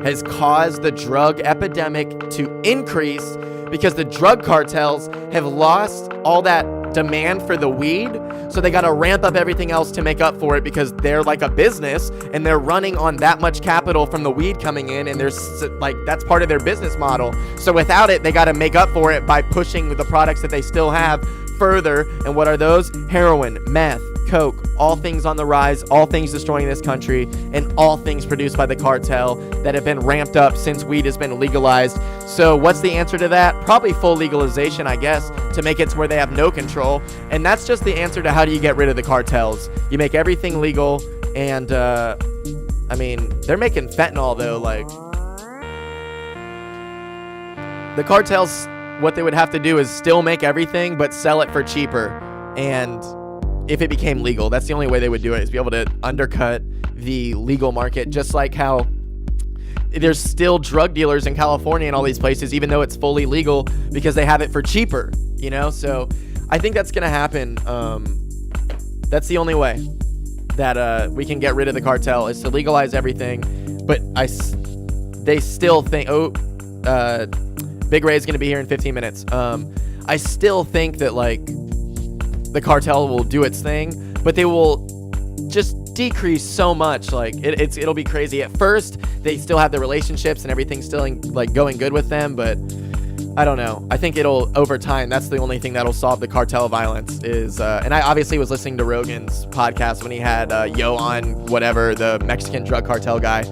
has caused the drug epidemic to increase because the drug cartels have lost all that demand for the weed, so they got to ramp up everything else to make up for it, because they're like a business and they're running on that much capital from the weed coming in, and there's like, that's part of their business model. So without it, they got to make up for it by pushing the products that they still have further. And what are those? Heroin, meth, coke, all things on the rise, all things destroying this country, and all things produced by the cartel that have been ramped up since weed has been legalized. So what's the answer to that? Probably full legalization, I guess, to make it to where they have no control. And that's just the answer to how do you get rid of the cartels. You make everything legal, and I mean, they're making fentanyl though. Like, the cartels, what they would have to do is still make everything but sell it for cheaper. And if it became legal, that's the only way they would do it, is be able to undercut the legal market, just like how there's still drug dealers in California and all these places, even though it's fully legal, because they have it for cheaper, you know? So I think that's going to happen. That's the only way that we can get rid of the cartel, is to legalize everything. But they still think, Big Ray's going to be here in 15 minutes. I still think that, like, the cartel will do its thing, but they will just decrease so much. Like, it'll be crazy. At first, they still have the relationships and everything's still like going good with them, but I don't know. I think it'll, over time, that's the only thing that'll solve the cartel violence is, and I obviously was listening to Rogan's podcast when he had Yo on, whatever, the Mexican drug cartel guy.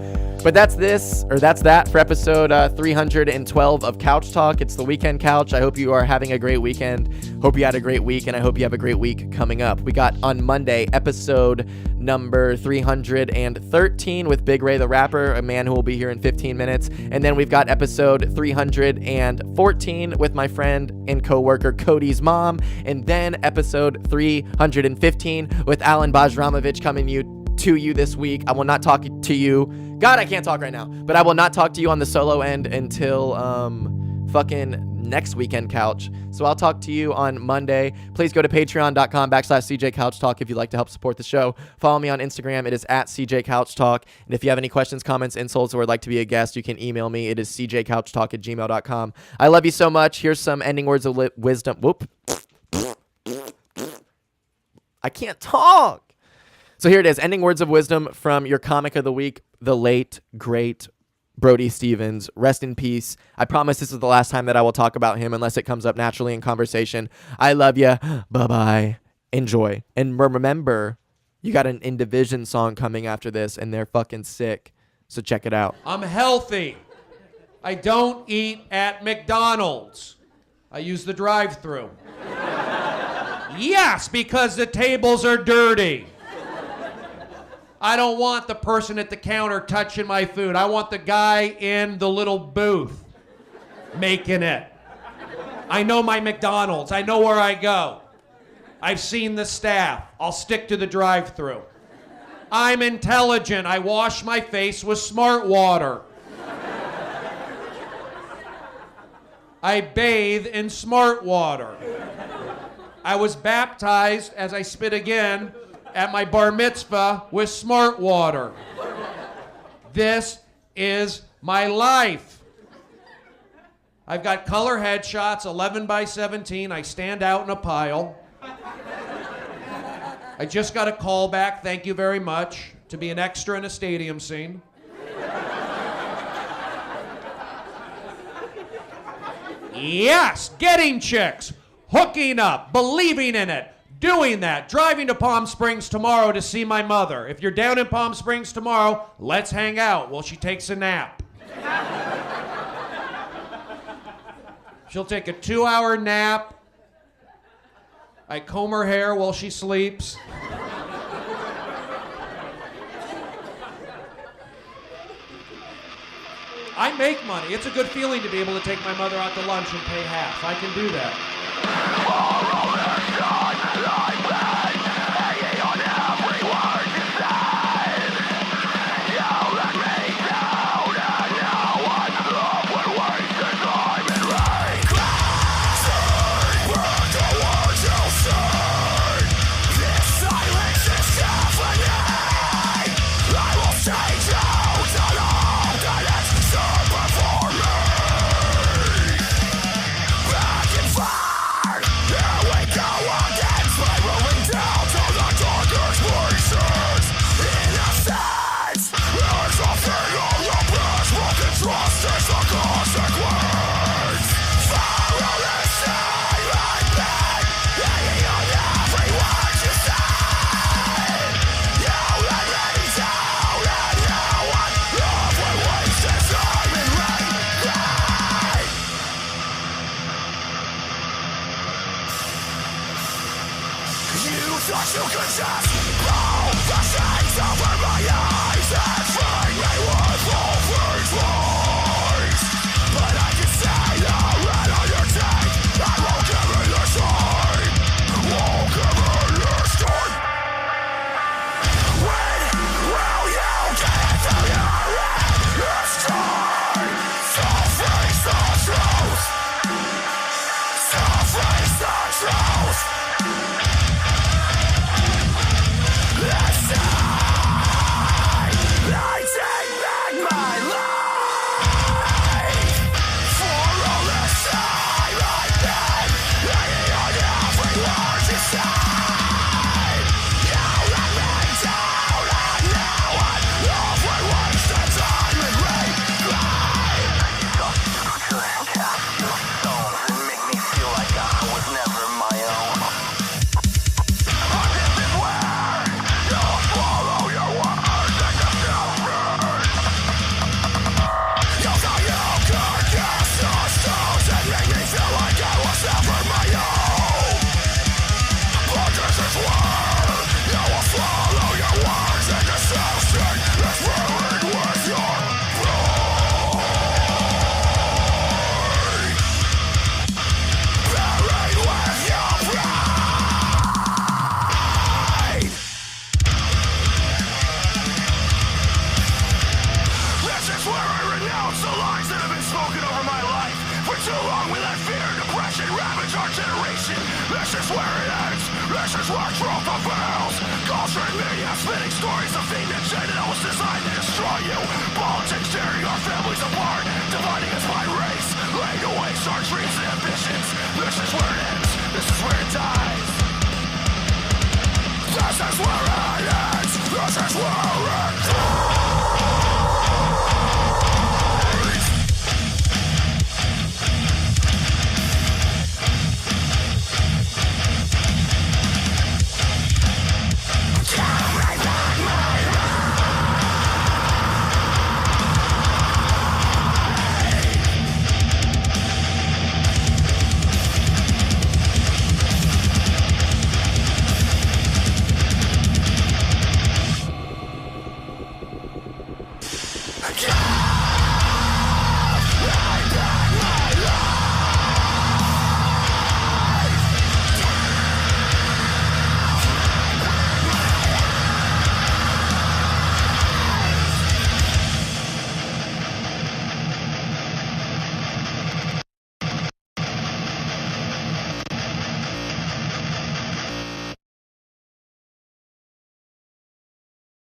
But that's that for episode 312 of Couch Talk. It's the weekend couch. I hope you are having a great weekend. Hope you had a great week, and I hope you have a great week coming up. We got on Monday episode number 313 with Big Ray the Rapper, a man who will be here in 15 minutes. And then we've got episode 314 with my friend and co-worker Cody's mom. And then episode 315 with Alan Bajramovich coming to you this week. I will not talk to you. God, I can't talk right now. But I will not talk to you on the solo end until fucking next weekend couch. So I'll talk to you on Monday. Please go to patreon.com/CJCouchTalk if you'd like to help support the show. Follow me on Instagram. It is at CJCouchTalk. And if you have any questions, comments, insults, or would like to be a guest, you can email me. It is CJCouchTalk@gmail.com. I love you so much. Here's some ending words of wisdom. Whoop. I can't talk. So here it is, ending words of wisdom from your comic of the week, the late, great Brody Stevens. Rest in peace. I promise this is the last time that I will talk about him unless it comes up naturally in conversation. I love you. Bye-bye. Enjoy. And remember, you got an In Division song coming after this, and they're fucking sick. So check it out. I'm healthy. I don't eat at McDonald's. I use the drive-thru. Yes, because the tables are dirty. I don't want the person at the counter touching my food. I want the guy in the little booth making it. I know my McDonald's. I know where I go. I've seen the staff. I'll stick to the drive-thru. I'm intelligent. I wash my face with smart water. I bathe in smart water. I was baptized, as I spit again, at my bar mitzvah with smart water. This is my life. I've got color headshots, 11 by 17. I stand out in a pile. I just got a call back, thank you very much, to be an extra in a stadium scene. Yes, getting chicks, hooking up, believing in it, doing that, driving to Palm Springs tomorrow to see my mother. If you're down in Palm Springs tomorrow, let's hang out while she takes a nap. She'll take a 2-hour nap. I comb her hair while she sleeps. I make money. It's a good feeling to be able to take my mother out to lunch and pay half. I can do that. Spinning stories of things that was designed to destroy you.